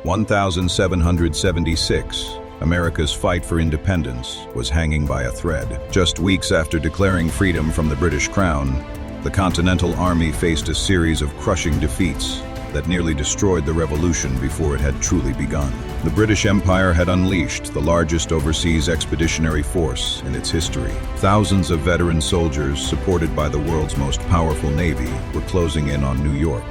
1776, America's fight for independence was hanging by a thread. Just weeks after declaring freedom from the British Crown, the Continental Army faced a series of crushing defeats that nearly destroyed the revolution before it had truly begun. The British Empire had unleashed the largest overseas expeditionary force in its history. Thousands of veteran soldiers, supported by the world's most powerful navy, were closing in on New York,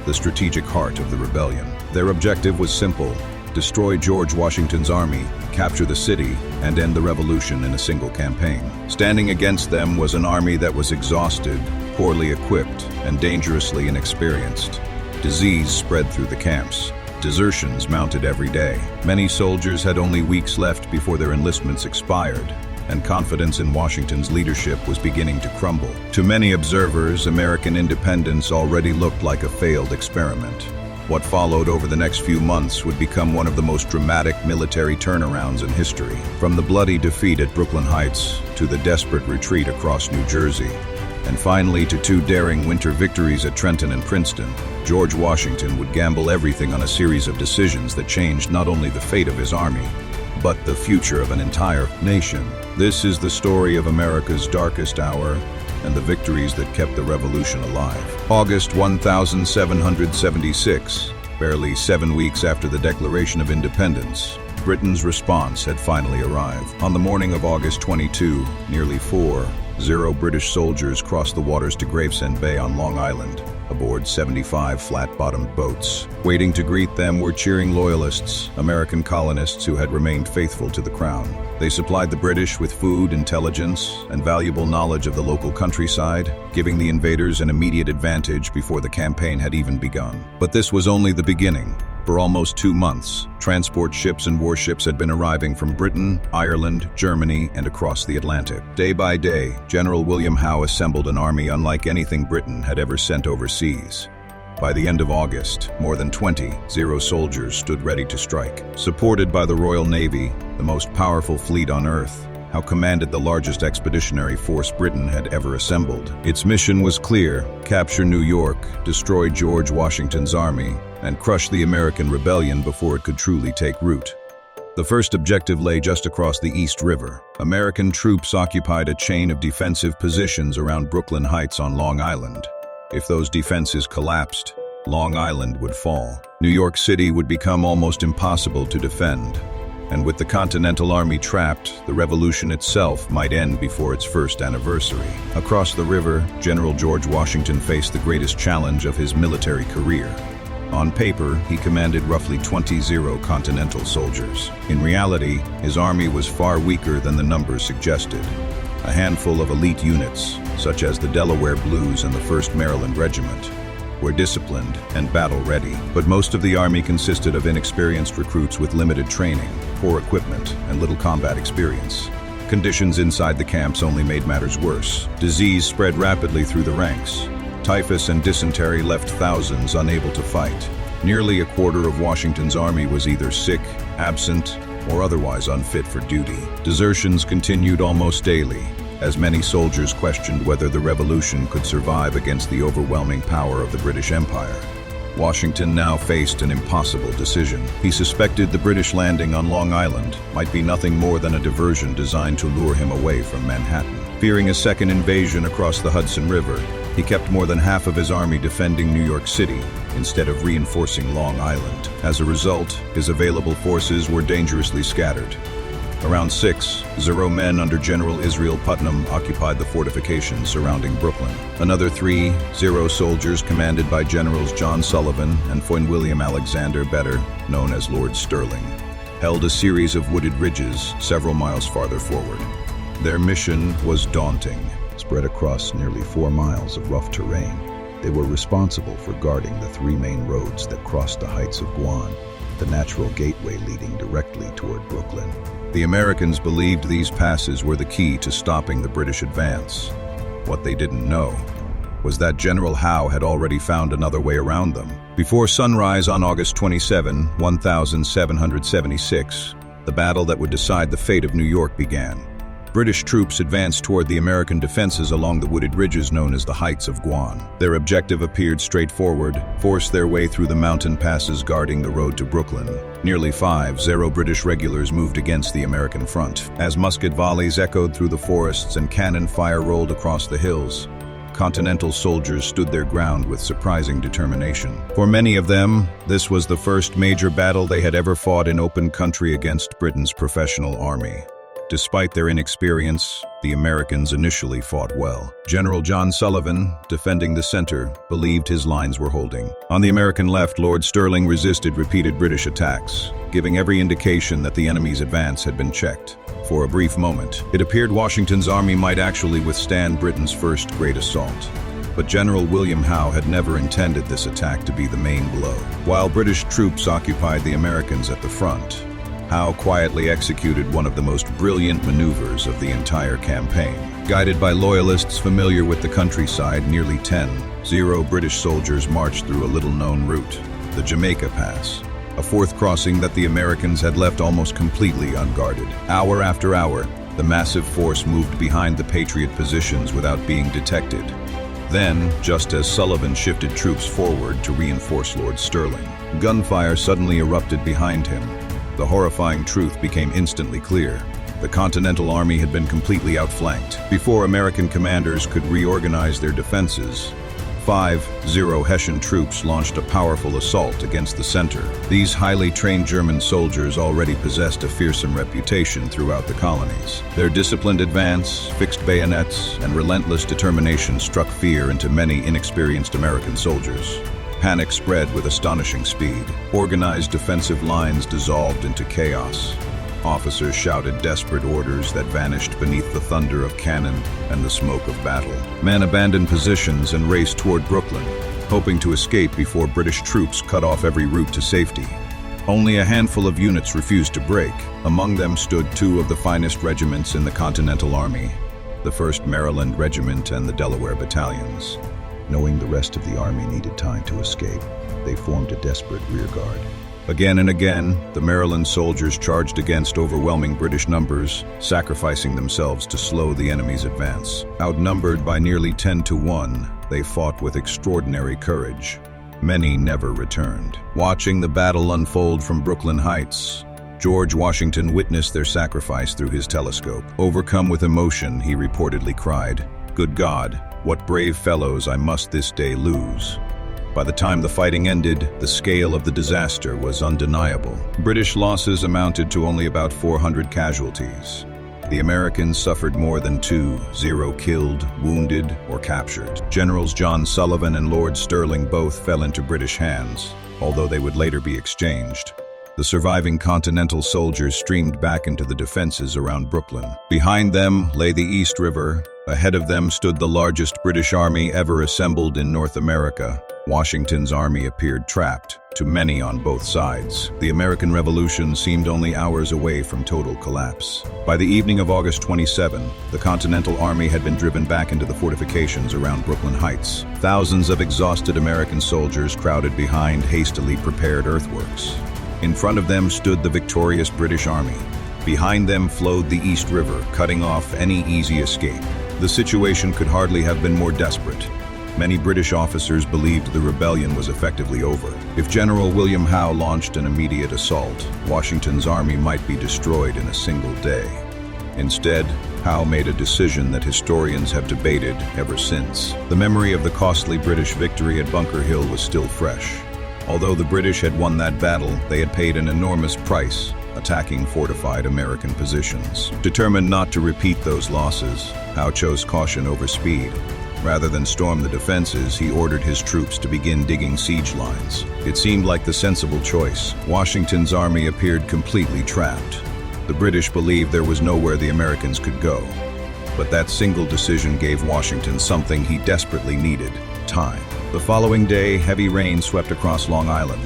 the strategic heart of the rebellion. Their objective was simple: destroy George Washington's army, capture the city, and end the revolution in a single campaign. Standing against them was an army that was exhausted, poorly equipped, and dangerously inexperienced. Disease spread through the camps. Desertions mounted every day. Many soldiers had only weeks left before their enlistments expired, and confidence in Washington's leadership was beginning to crumble. To many observers, American independence already looked like a failed experiment. What followed over the next few months would become one of the most dramatic military turnarounds in history. From the bloody defeat at Brooklyn Heights to the desperate retreat across New Jersey, and finally to two daring winter victories at Trenton and Princeton, George Washington would gamble everything on a series of decisions that changed not only the fate of his army, but the future of an entire nation. This is the story of America's darkest hour and the victories that kept the revolution alive. August 1776, barely 7 weeks after the Declaration of Independence, Britain's response had finally arrived. On the morning of August 22, nearly 4-0 British soldiers crossed the waters to Gravesend Bay on Long Island, aboard 75 flat-bottomed boats. Waiting to greet them were cheering loyalists, American colonists who had remained faithful to the crown. They supplied the British with food, intelligence, and valuable knowledge of the local countryside, giving the invaders an immediate advantage before the campaign had even begun. But this was only the beginning. For almost 2 months, transport ships and warships had been arriving from Britain, Ireland, Germany, and across the Atlantic. Day by day, General William Howe assembled an army unlike anything Britain had ever sent overseas. By the end of August, more than 20 soldiers stood ready to strike. Supported by the Royal Navy, the most powerful fleet on Earth, Howe commanded the largest expeditionary force Britain had ever assembled. Its mission was clear: capture New York, destroy George Washington's army, and crush the American rebellion before it could truly take root. The first objective lay just across the East River. American troops occupied a chain of defensive positions around Brooklyn Heights on Long Island. If those defenses collapsed, Long Island would fall. New York City would become almost impossible to defend. And with the Continental Army trapped, the revolution itself might end before its first anniversary. Across the river, General George Washington faced the greatest challenge of his military career. On paper, he commanded roughly 20 Continental soldiers. In reality, his army was far weaker than the numbers suggested. A handful of elite units, such as the Delaware Blues and the 1st Maryland Regiment, were disciplined and battle-ready, but most of the army consisted of inexperienced recruits with limited training, poor equipment, and little combat experience. Conditions inside the camps only made matters worse. Disease spread rapidly through the ranks. Typhus and dysentery left thousands unable to fight. Nearly a quarter of Washington's army was either sick, absent, or otherwise unfit for duty. Desertions continued almost daily, as many soldiers questioned whether the revolution could survive against the overwhelming power of the British Empire. Washington now faced an impossible decision. He suspected the British landing on Long Island might be nothing more than a diversion designed to lure him away from Manhattan. Fearing a second invasion across the Hudson River, he kept more than half of his army defending New York City instead of reinforcing Long Island. As a result, his available forces were dangerously scattered. Around 6-0 men under General Israel Putnam occupied the fortifications surrounding Brooklyn. Another 3-0 soldiers commanded by Generals John Sullivan and William Alexander, better known as Lord Stirling, held a series of wooded ridges several miles farther forward. Their mission was daunting. Spread across nearly 4 miles of rough terrain, they were responsible for guarding the 3 main roads that crossed the Heights of Guan, the natural gateway leading directly toward Brooklyn. The Americans believed these passes were the key to stopping the British advance. What they didn't know was that General Howe had already found another way around them. Before sunrise on August 27, 1776, the battle that would decide the fate of New York began. British troops advanced toward the American defenses along the wooded ridges known as the Heights of Guan. Their objective appeared straightforward: force their way through the mountain passes guarding the road to Brooklyn. Nearly 5-0 British regulars moved against the American front. As musket volleys echoed through the forests and cannon fire rolled across the hills, Continental soldiers stood their ground with surprising determination. For many of them, this was the first major battle they had ever fought in open country against Britain's professional army. Despite their inexperience, the Americans initially fought well. General John Sullivan, defending the center, believed his lines were holding. On the American left, Lord Stirling resisted repeated British attacks, giving every indication that the enemy's advance had been checked. For a brief moment, it appeared Washington's army might actually withstand Britain's first great assault. But General William Howe had never intended this attack to be the main blow. While British troops occupied the Americans at the front, Howe quietly executed one of the most brilliant maneuvers of the entire campaign. Guided by loyalists familiar with the countryside, nearly 10-0 British soldiers marched through a little-known route, the Jamaica Pass, a fourth crossing that the Americans had left almost completely unguarded. Hour after hour, the massive force moved behind the Patriot positions without being detected. Then, just as Sullivan shifted troops forward to reinforce Lord Stirling, gunfire suddenly erupted behind him. The horrifying truth became instantly clear. The Continental Army had been completely outflanked. Before American commanders could reorganize their defenses, 5-0 Hessian troops launched a powerful assault against the center. These highly trained German soldiers already possessed a fearsome reputation throughout the colonies. Their disciplined advance, fixed bayonets, and relentless determination struck fear into many inexperienced American soldiers. Panic spread with astonishing speed. Organized defensive lines dissolved into chaos. Officers shouted desperate orders that vanished beneath the thunder of cannon and the smoke of battle. Men abandoned positions and raced toward Brooklyn, hoping to escape before British troops cut off every route to safety. Only a handful of units refused to break. Among them stood two of the finest regiments in the Continental Army, the 1st Maryland Regiment and the Delaware Battalions. Knowing the rest of the army needed time to escape, they formed a desperate rearguard. Again and again, the Maryland soldiers charged against overwhelming British numbers, sacrificing themselves to slow the enemy's advance. Outnumbered by nearly 10-1, they fought with extraordinary courage. Many never returned. Watching the battle unfold from Brooklyn Heights, George Washington witnessed their sacrifice through his telescope. Overcome with emotion, he reportedly cried, "Good God, what brave fellows I must this day lose." By the time the fighting ended, the scale of the disaster was undeniable. British losses amounted to only about 400 casualties. The Americans suffered more than 2-0 killed, wounded, or captured. Generals John Sullivan and Lord Stirling both fell into British hands, although they would later be exchanged. The surviving Continental soldiers streamed back into the defenses around Brooklyn. Behind them lay the East River. Ahead of them stood the largest British army ever assembled in North America. Washington's army appeared trapped, to many on both sides. The American Revolution seemed only hours away from total collapse. By the evening of August 27, the Continental Army had been driven back into the fortifications around Brooklyn Heights. Thousands of exhausted American soldiers crowded behind hastily prepared earthworks. In front of them stood the victorious British Army. Behind them flowed the East River, cutting off any easy escape. The situation could hardly have been more desperate. Many British officers believed the rebellion was effectively over. If General William Howe launched an immediate assault, Washington's army might be destroyed in a single day. Instead, Howe made a decision that historians have debated ever since. The memory of the costly British victory at Bunker Hill was still fresh. Although the British had won that battle, they had paid an enormous price, attacking fortified American positions. Determined not to repeat those losses, Howe chose caution over speed. Rather than storm the defenses, he ordered his troops to begin digging siege lines. It seemed like the sensible choice. Washington's army appeared completely trapped. The British believed there was nowhere the Americans could go. But that single decision gave Washington something he desperately needed: time. The following day, heavy rain swept across Long Island.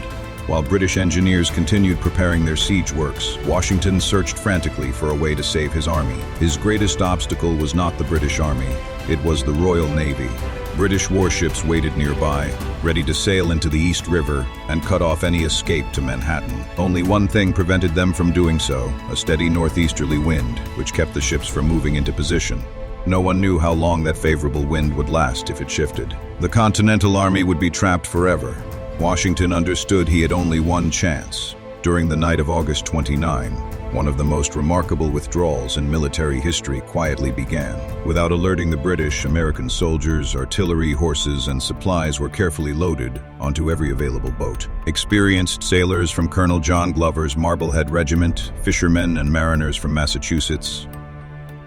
While British engineers continued preparing their siege works, Washington searched frantically for a way to save his army. His greatest obstacle was not the British Army, it was the Royal Navy. British warships waited nearby, ready to sail into the East River and cut off any escape to Manhattan. Only one thing prevented them from doing so: a steady northeasterly wind, which kept the ships from moving into position. No one knew how long that favorable wind would last if it shifted. The Continental Army would be trapped forever. Washington understood he had only one chance. During the night of August 29, one of the most remarkable withdrawals in military history quietly began. Without alerting the British, American soldiers, artillery, horses, and supplies were carefully loaded onto every available boat. Experienced sailors from Colonel John Glover's Marblehead Regiment, fishermen and mariners from Massachusetts,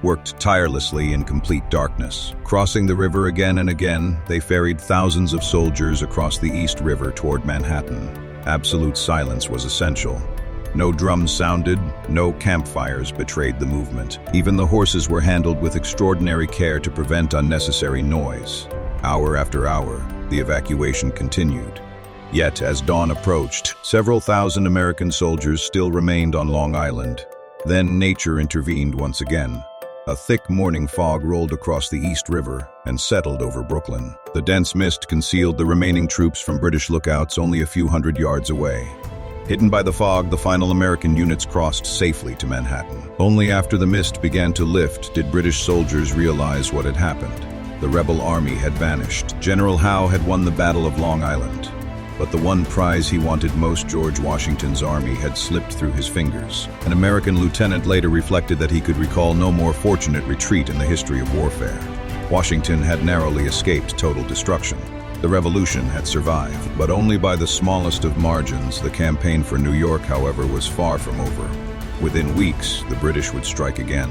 worked tirelessly in complete darkness. Crossing the river again and again, they ferried thousands of soldiers across the East River toward Manhattan. Absolute silence was essential. No drums sounded, no campfires betrayed the movement. Even the horses were handled with extraordinary care to prevent unnecessary noise. Hour after hour, the evacuation continued. Yet, as dawn approached, several thousand American soldiers still remained on Long Island. Then nature intervened once again. A thick morning fog rolled across the East River and settled over Brooklyn. The dense mist concealed the remaining troops from British lookouts only a few hundred yards away. Hidden by the fog, the final American units crossed safely to Manhattan. Only after the mist began to lift did British soldiers realize what had happened. The rebel army had vanished. General Howe had won the Battle of Long Island. But the one prize he wanted most, George Washington's army, had slipped through his fingers. An American lieutenant later reflected that he could recall no more fortunate retreat in the history of warfare. Washington had narrowly escaped total destruction. The revolution had survived, but only by the smallest of margins. The campaign for New York, however, was far from over. Within weeks, the British would strike again.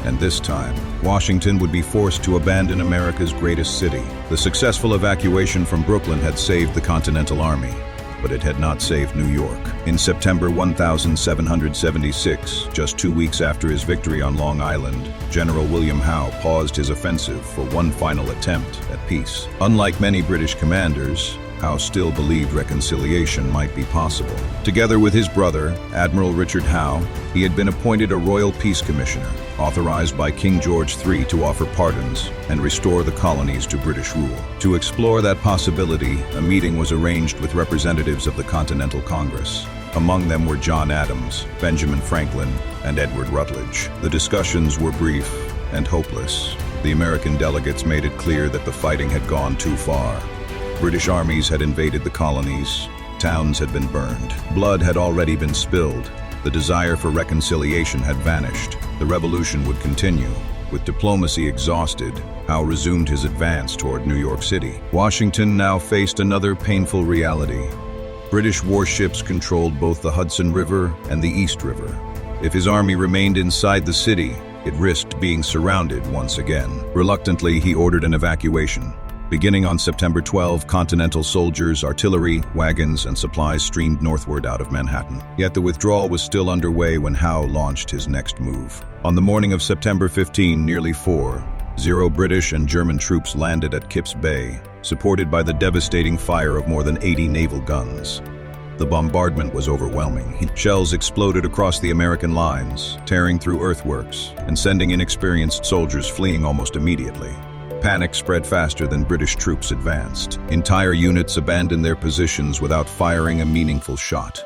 And this time, Washington would be forced to abandon America's greatest city. The successful evacuation from Brooklyn had saved the Continental Army, but it had not saved New York. In September 1776, just 2 weeks after his victory on Long Island, General William Howe paused his offensive for one final attempt at peace. Unlike many British commanders, Howe still believed reconciliation might be possible. Together with his brother, Admiral Richard Howe, he had been appointed a Royal Peace Commissioner, authorized by King George III to offer pardons and restore the colonies to British rule. To explore that possibility, a meeting was arranged with representatives of the Continental Congress. Among them were John Adams, Benjamin Franklin, and Edward Rutledge. The discussions were brief and hopeless. The American delegates made it clear that the fighting had gone too far. British armies had invaded the colonies, towns had been burned, blood had already been spilled, the desire for reconciliation had vanished. The revolution would continue. With diplomacy exhausted, Howe resumed his advance toward New York City. Washington now faced another painful reality. British warships controlled both the Hudson River and the East River. If his army remained inside the city, it risked being surrounded once again. Reluctantly, he ordered an evacuation. Beginning on September 12, Continental soldiers, artillery, wagons, and supplies streamed northward out of Manhattan. Yet the withdrawal was still underway when Howe launched his next move. On the morning of September 15, nearly 4:00 British and German troops landed at Kip's Bay, supported by the devastating fire of more than 80 naval guns. The bombardment was overwhelming. Shells exploded across the American lines, tearing through earthworks and sending inexperienced soldiers fleeing almost immediately. Panic spread faster than British troops advanced. Entire units abandoned their positions without firing a meaningful shot.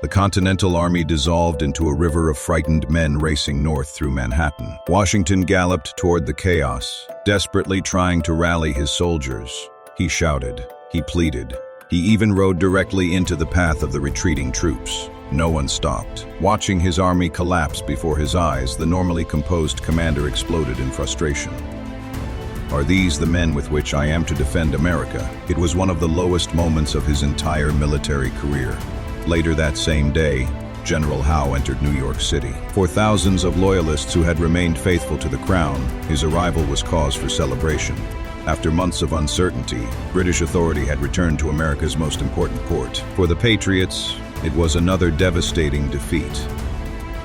The Continental Army dissolved into a river of frightened men racing north through Manhattan. Washington galloped toward the chaos, desperately trying to rally his soldiers. He shouted, he pleaded. He even rode directly into the path of the retreating troops. No one stopped. Watching his army collapse before his eyes, the normally composed commander exploded in frustration. Are these the men with which I am to defend America? It was one of the lowest moments of his entire military career. Later that same day, General Howe entered New York City. For thousands of loyalists who had remained faithful to the crown, his arrival was cause for celebration. After months of uncertainty, British authority had returned to America's most important port. For the Patriots, it was another devastating defeat.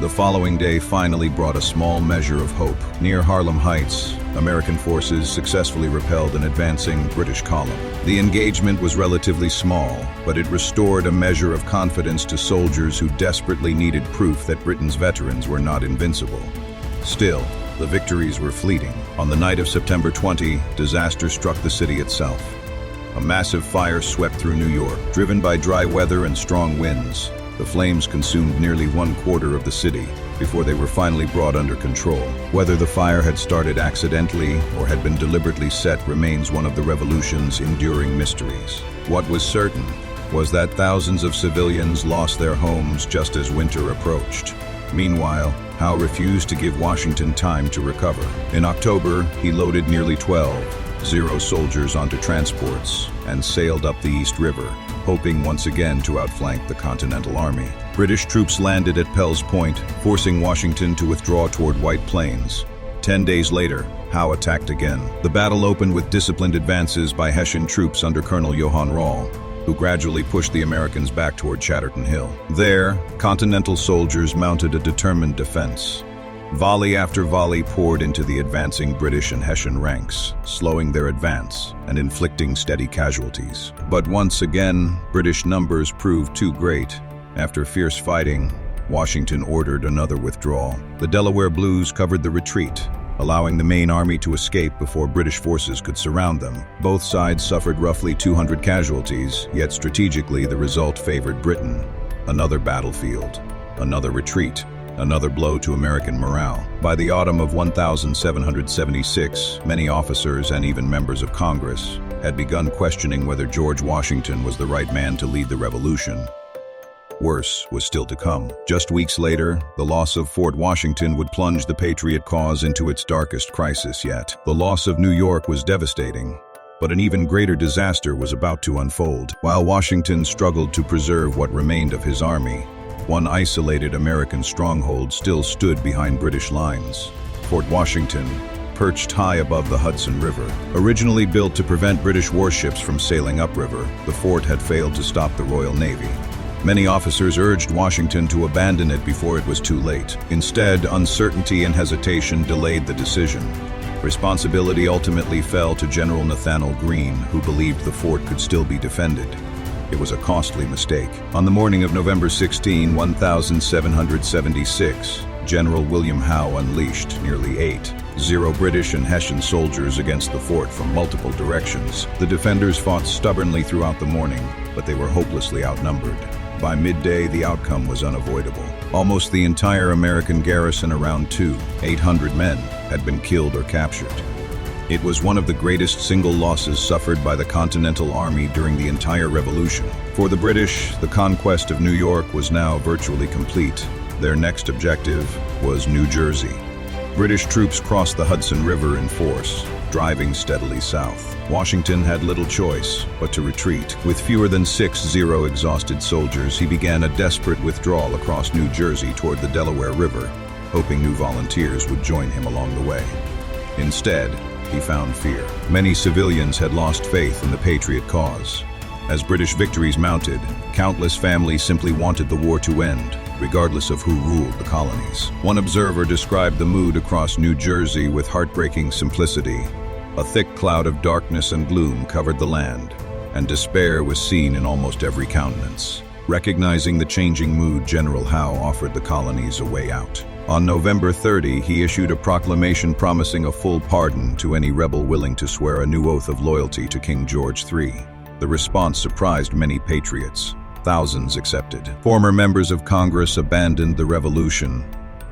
The following day finally brought a small measure of hope. Near Harlem Heights, American forces successfully repelled an advancing British column. The engagement was relatively small, but it restored a measure of confidence to soldiers who desperately needed proof that Britain's veterans were not invincible. Still, The victories were fleeting. On the night of September 20, disaster struck the city itself. A massive fire swept through New York. Driven by dry weather and strong winds, the flames consumed nearly 1/4 of the city before they were finally brought under control. Whether the fire had started accidentally or had been deliberately set remains one of the revolution's enduring mysteries. What was certain was that thousands of civilians lost their homes just as winter approached. Meanwhile, Howe refused to give Washington time to recover. In October, he loaded nearly 12 soldiers onto transports and sailed up the East River, hoping once again to outflank the Continental Army. British troops landed at Pell's Point, forcing Washington to withdraw toward White Plains. 10 days later, Howe attacked again. The battle opened with disciplined advances by Hessian troops under Colonel Johann Rall, who gradually pushed the Americans back toward Chatterton Hill. There, Continental soldiers mounted a determined defense. Volley after volley poured into the advancing British and Hessian ranks, slowing their advance and inflicting steady casualties. But once again, British numbers proved too great. After fierce fighting, Washington ordered another withdrawal. The Delaware Blues covered the retreat, allowing the main army to escape before British forces could surround them. Both sides suffered roughly 200 casualties, yet strategically the result favored Britain. Another battlefield, another retreat, another blow to American morale. By the autumn of 1776, many officers and even members of Congress had begun questioning whether George Washington was the right man to lead the revolution. Worse was still to come. Just weeks later, the loss of Fort Washington would plunge the Patriot cause into its darkest crisis yet. The loss of New York was devastating, but an even greater disaster was about to unfold. While Washington struggled to preserve what remained of his army, one isolated American stronghold still stood behind British lines. Fort Washington, perched high above the Hudson River. Originally built to prevent British warships from sailing upriver, the fort had failed to stop the Royal Navy. Many officers urged Washington to abandon it before it was too late. Instead, uncertainty and hesitation delayed the decision. Responsibility ultimately fell to General Nathanael Greene, who believed the fort could still be defended. It was a costly mistake. On the morning of November 16, 1776, General William Howe unleashed nearly 80 British and Hessian soldiers against the fort from multiple directions. The defenders fought stubbornly throughout the morning, but they were hopelessly outnumbered. By midday, the outcome was unavoidable. Almost the entire American garrison, around 800 men, had been killed or captured. It was one of the greatest single losses suffered by the Continental Army during the entire Revolution. For the British, the conquest of New York was now virtually complete. Their next objective was New Jersey. British troops crossed the Hudson River in force, driving steadily south. Washington had little choice but to retreat. With fewer than 60 exhausted soldiers, he began a desperate withdrawal across New Jersey toward the Delaware River, hoping new volunteers would join him along the way. Instead, he found fear. Many civilians had lost faith in the Patriot cause. As British victories mounted, countless families simply wanted the war to end, regardless of who ruled the colonies. One observer described the mood across New Jersey with heartbreaking simplicity. A thick cloud of darkness and gloom covered the land, and despair was seen in almost every countenance. Recognizing the changing mood, General Howe offered the colonies a way out. On November 30, he issued a proclamation promising a full pardon to any rebel willing to swear a new oath of loyalty to King George III. The response surprised many patriots. Thousands accepted. Former members of Congress abandoned the revolution.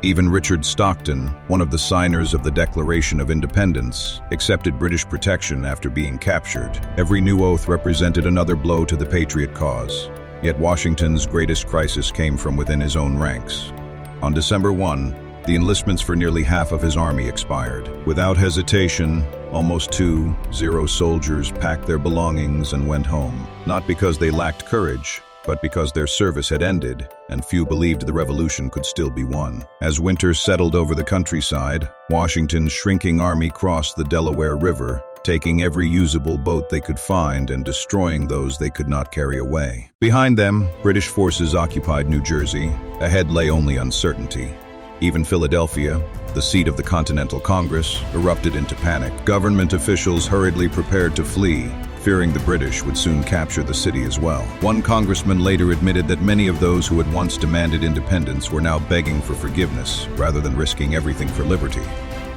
Even Richard Stockton, one of the signers of the Declaration of Independence, accepted British protection after being captured. Every new oath represented another blow to the Patriot cause. Yet Washington's greatest crisis came from within his own ranks. On December 1, the enlistments for nearly half of his army expired. Without hesitation, almost 20 soldiers packed their belongings and went home. Not because they lacked courage, but because their service had ended, and few believed the revolution could still be won. As winter settled over the countryside, Washington's shrinking army crossed the Delaware River, taking every usable boat they could find and destroying those they could not carry away. Behind them, British forces occupied New Jersey. Ahead lay only uncertainty. Even Philadelphia, the seat of the Continental Congress, erupted into panic. Government officials hurriedly prepared to flee, fearing the British would soon capture the city as well. One congressman later admitted that many of those who had once demanded independence were now begging for forgiveness rather than risking everything for liberty.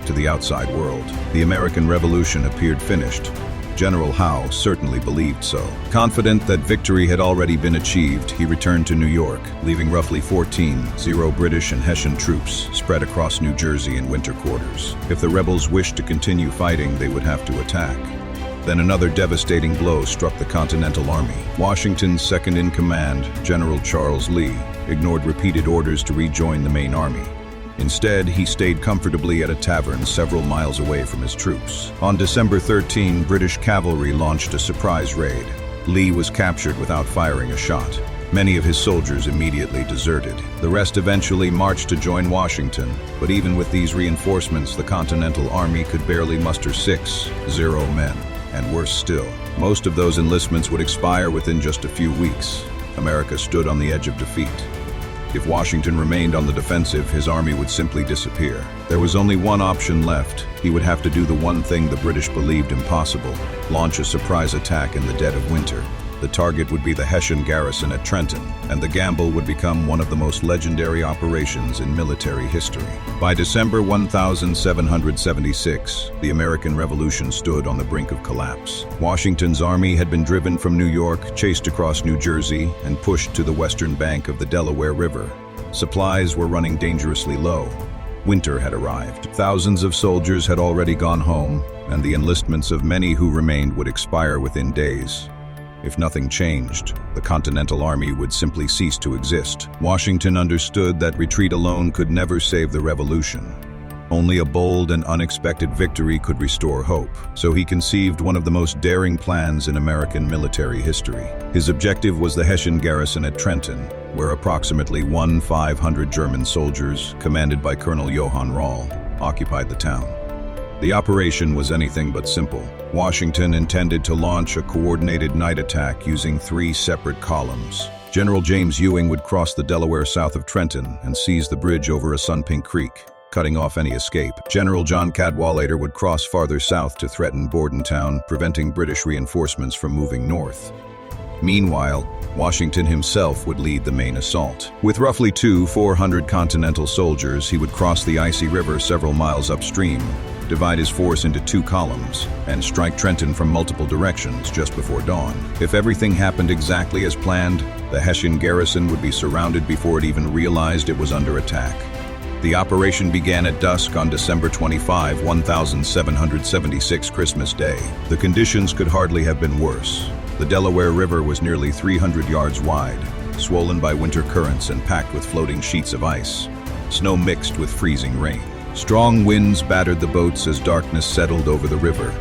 to the outside world. The American Revolution appeared finished. General Howe certainly believed so. Confident that victory had already been achieved, he returned to New York, leaving roughly 14 British and Hessian troops spread across New Jersey in winter quarters. If the rebels wished to continue fighting, they would have to attack. Then another devastating blow struck the Continental Army. Washington's second-in-command, General Charles Lee, ignored repeated orders to rejoin the main army. Instead, he stayed comfortably at a tavern several miles away from his troops. On December 13, British cavalry launched a surprise raid. Lee was captured without firing a shot. Many of his soldiers immediately deserted. The rest eventually marched to join Washington, but even with these reinforcements, the Continental Army could barely muster 6 men. And worse still, most of those enlistments would expire within just a few weeks. America stood on the edge of defeat. If Washington remained on the defensive, his army would simply disappear. There was only one option left. He would have to do the one thing the British believed impossible: launch a surprise attack in the dead of winter. The target would be the Hessian garrison at Trenton, and the gamble would become one of the most legendary operations in military history. By December 1776, the American Revolution stood on the brink of collapse. Washington's army had been driven from New York, chased across New Jersey, and pushed to the western bank of the Delaware River. Supplies were running dangerously low. Winter had arrived. Thousands of soldiers had already gone home, and the enlistments of many who remained would expire within days. If nothing changed, the Continental Army would simply cease to exist. Washington understood that retreat alone could never save the revolution. Only a bold and unexpected victory could restore hope. So he conceived one of the most daring plans in American military history. His objective was the Hessian garrison at Trenton, where approximately 1,500 German soldiers, commanded by Colonel Johann Rall, occupied the town. The operation was anything but simple. Washington intended to launch a coordinated night attack using 3 separate columns. General James Ewing would cross the Delaware south of Trenton and seize the bridge over Assunpink Creek, cutting off any escape. General John Cadwalader would cross farther south to threaten Bordentown, preventing British reinforcements from moving north. Meanwhile, Washington himself would lead the main assault. With roughly 400 Continental soldiers, he would cross the icy river several miles upstream, divide his force into 2 columns, and strike Trenton from multiple directions just before dawn. If everything happened exactly as planned, the Hessian garrison would be surrounded before it even realized it was under attack. The operation began at dusk on December 25, 1776, Christmas Day. The conditions could hardly have been worse. The Delaware River was nearly 300 yards wide, swollen by winter currents and packed with floating sheets of ice. Snow mixed with freezing rain. Strong winds battered the boats as darkness settled over the river.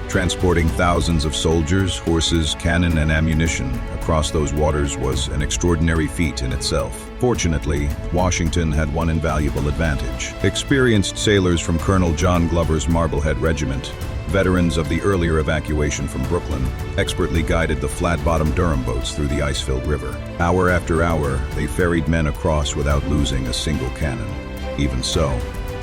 Transporting thousands of soldiers, horses, cannon, and ammunition across those waters was an extraordinary feat in itself. Fortunately, Washington had one invaluable advantage. Experienced sailors from Colonel John Glover's Marblehead Regiment, veterans of the earlier evacuation from Brooklyn, expertly guided the flat-bottomed Durham boats through the ice-filled river. Hour after hour, they ferried men across without losing a single cannon. Even so,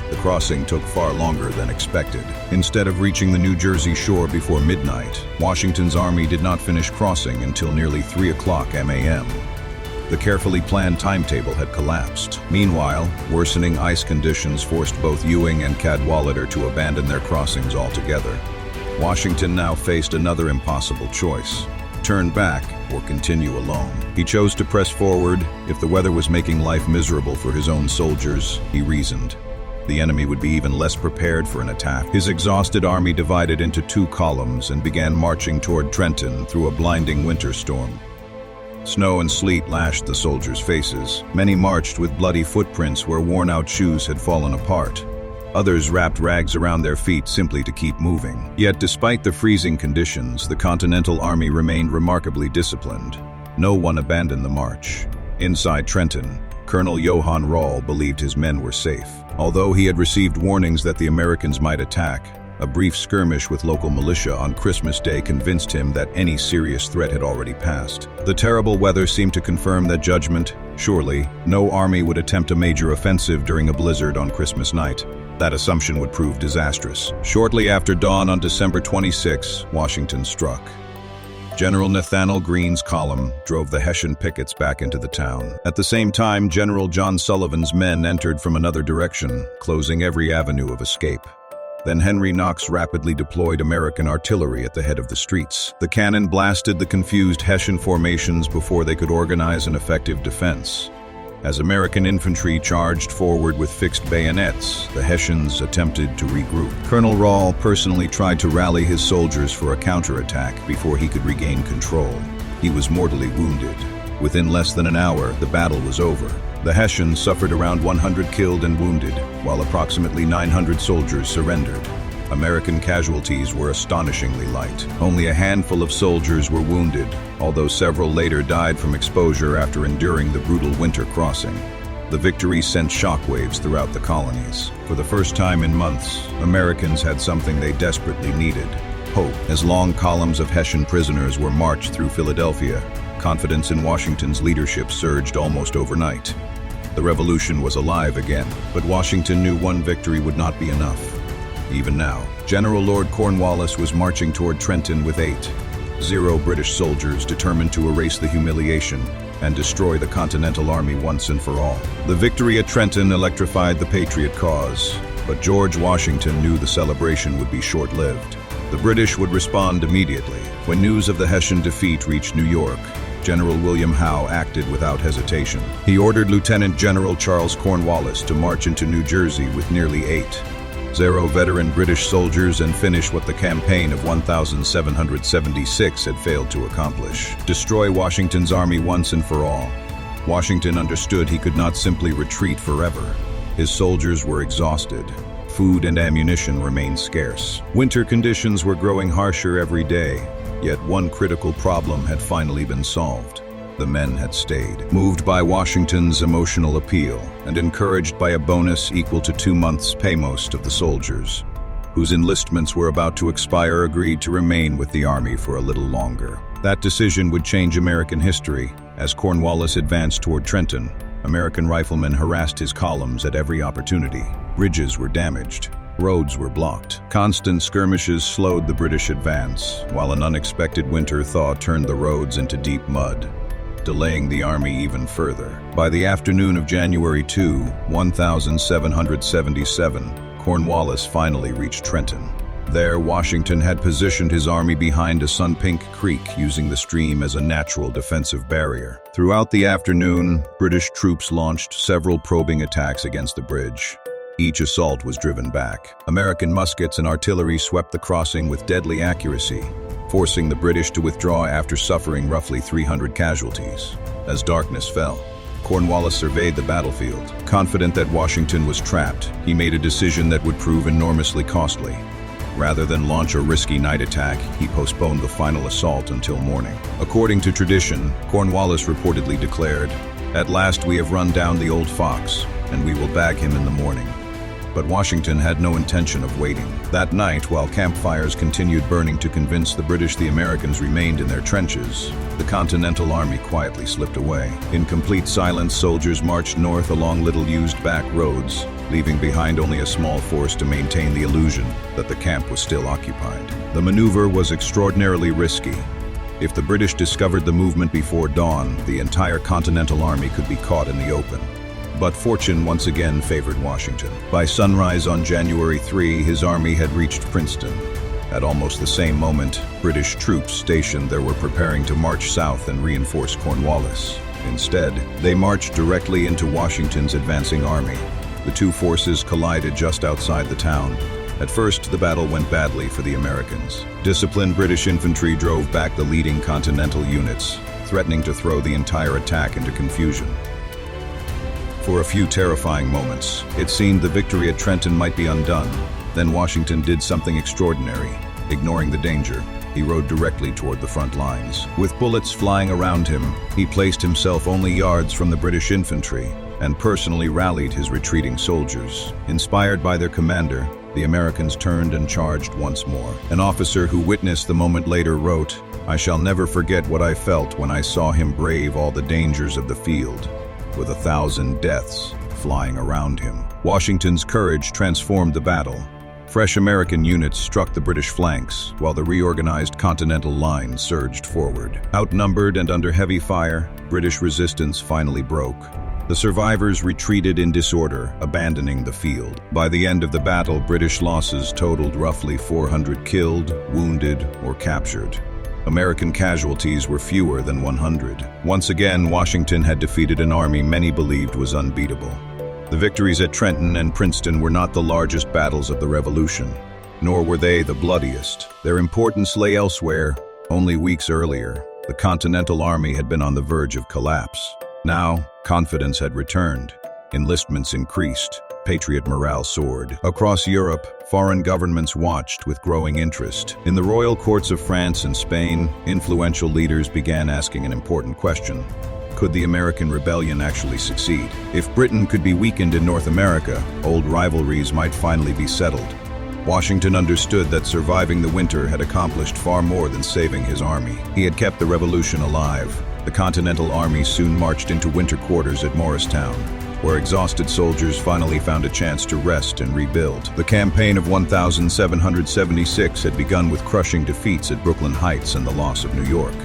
the crossing took far longer than expected. Instead of reaching the New Jersey shore before midnight, Washington's army did not finish crossing until nearly 3:00 a.m. The carefully planned timetable had collapsed. Meanwhile, worsening ice conditions forced both Ewing and Cadwalader to abandon their crossings altogether. Washington now faced another impossible choice: turn back or continue alone. He chose to press forward. If the weather was making life miserable for his own soldiers, he reasoned, the enemy would be even less prepared for an attack. His exhausted army divided into 2 columns and began marching toward Trenton through a blinding winter storm. Snow and sleet lashed the soldiers' faces. Many marched with bloody footprints where worn-out shoes had fallen apart. Others wrapped rags around their feet simply to keep moving. Yet despite the freezing conditions, the Continental Army remained remarkably disciplined. No one abandoned the march. Inside Trenton, Colonel Johann Rall believed his men were safe. Although he had received warnings that the Americans might attack, a brief skirmish with local militia on Christmas Day convinced him that any serious threat had already passed. The terrible weather seemed to confirm that judgment. Surely, no army would attempt a major offensive during a blizzard on Christmas night. That assumption would prove disastrous. Shortly after dawn on December 26, Washington struck. General Nathanael Greene's column drove the Hessian pickets back into the town. At the same time, General John Sullivan's men entered from another direction, closing every avenue of escape. Then Henry Knox rapidly deployed American artillery at the head of the streets. The cannon blasted the confused Hessian formations before they could organize an effective defense. As American infantry charged forward with fixed bayonets, the Hessians attempted to regroup. Colonel Rahl personally tried to rally his soldiers for a counterattack before he could regain control. He was mortally wounded. Within less than an hour, the battle was over. The Hessians suffered around 100 killed and wounded, while approximately 900 soldiers surrendered. American casualties were astonishingly light. Only a handful of soldiers were wounded, although several later died from exposure after enduring the brutal winter crossing. The victory sent shockwaves throughout the colonies. For the first time in months, Americans had something they desperately needed: hope. As long columns of Hessian prisoners were marched through Philadelphia, confidence in Washington's leadership surged almost overnight. The revolution was alive again, but Washington knew one victory would not be enough. Even now, General Lord Cornwallis was marching toward Trenton with 80 British soldiers determined to erase the humiliation and destroy the Continental Army once and for all. The victory at Trenton electrified the Patriot cause, but George Washington knew the celebration would be short-lived. The British would respond immediately. When news of the Hessian defeat reached New York, General William Howe acted without hesitation. He ordered Lieutenant General Charles Cornwallis to march into New Jersey with nearly 80 veteran British soldiers and finish what the campaign of 1776 had failed to accomplish: destroy Washington's army once and for all. Washington understood he could not simply retreat forever. His soldiers were exhausted. Food and ammunition remained scarce. Winter conditions were growing harsher every day. Yet one critical problem had finally been solved. The men had stayed. Moved by Washington's emotional appeal and encouraged by a bonus equal to 2 months' pay, most of the soldiers, whose enlistments were about to expire, agreed to remain with the Army for a little longer. That decision would change American history. As Cornwallis advanced toward Trenton, American riflemen harassed his columns at every opportunity. Bridges were damaged. Roads were blocked. Constant skirmishes slowed the British advance, while an unexpected winter thaw turned the roads into deep mud, delaying the army even further. By the afternoon of January 2, 1777, Cornwallis finally reached Trenton. There, Washington had positioned his army behind a sun-pink creek, using the stream as a natural defensive barrier. Throughout the afternoon, British troops launched several probing attacks against the bridge. Each assault was driven back. American muskets and artillery swept the crossing with deadly accuracy, forcing the British to withdraw after suffering roughly 300 casualties. As darkness fell, Cornwallis surveyed the battlefield. Confident that Washington was trapped, he made a decision that would prove enormously costly. Rather than launch a risky night attack, he postponed the final assault until morning. According to tradition, Cornwallis reportedly declared, "At last we have run down the old fox, and we will bag him in the morning." But Washington had no intention of waiting. That night, while campfires continued burning to convince the British the Americans remained in their trenches, the Continental Army quietly slipped away. In complete silence, soldiers marched north along little-used back roads, leaving behind only a small force to maintain the illusion that the camp was still occupied. The maneuver was extraordinarily risky. If the British discovered the movement before dawn, the entire Continental Army could be caught in the open. But fortune once again favored Washington. By sunrise on January 3, his army had reached Princeton. At almost the same moment, British troops stationed there were preparing to march south and reinforce Cornwallis. Instead, they marched directly into Washington's advancing army. The two forces collided just outside the town. At first, the battle went badly for the Americans. Disciplined British infantry drove back the leading Continental units, threatening to throw the entire attack into confusion. For a few terrifying moments, it seemed the victory at Trenton might be undone. Then Washington did something extraordinary. Ignoring the danger, he rode directly toward the front lines. With bullets flying around him, he placed himself only yards from the British infantry and personally rallied his retreating soldiers. Inspired by their commander, the Americans turned and charged once more. An officer who witnessed the moment later wrote, "I shall never forget what I felt when I saw him brave all the dangers of the field, with 1,000 deaths flying around him." Washington's courage transformed the battle. Fresh American units struck the British flanks, while the reorganized Continental line surged forward. Outnumbered and under heavy fire, British resistance finally broke. The survivors retreated in disorder, abandoning the field. By the end of the battle, British losses totaled roughly 400 killed, wounded, or captured. American casualties were fewer than 100. Once again, Washington had defeated an army many believed was unbeatable. The victories at Trenton and Princeton were not the largest battles of the Revolution, nor were they the bloodiest. Their importance lay elsewhere. Only weeks earlier, the Continental Army had been on the verge of collapse. Now, confidence had returned. Enlistments increased. Patriot morale soared. Across Europe, foreign governments watched with growing interest. In the royal courts of France and Spain, influential leaders began asking an important question. Could the American rebellion actually succeed? If Britain could be weakened in North America, old rivalries might finally be settled. Washington understood that surviving the winter had accomplished far more than saving his army. He had kept the revolution alive. The Continental Army soon marched into winter quarters at Morristown, where exhausted soldiers finally found a chance to rest and rebuild. The campaign of 1776 had begun with crushing defeats at Brooklyn Heights and the loss of New York.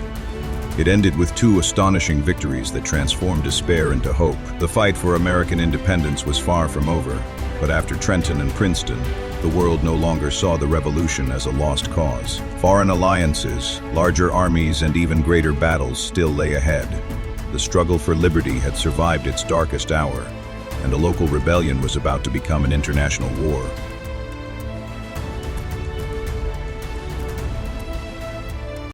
It ended with two astonishing victories that transformed despair into hope. The fight for American independence was far from over, but after Trenton and Princeton, the world no longer saw the revolution as a lost cause. Foreign alliances, larger armies, and even greater battles still lay ahead. The struggle for liberty had survived its darkest hour, and a local rebellion was about to become an international war.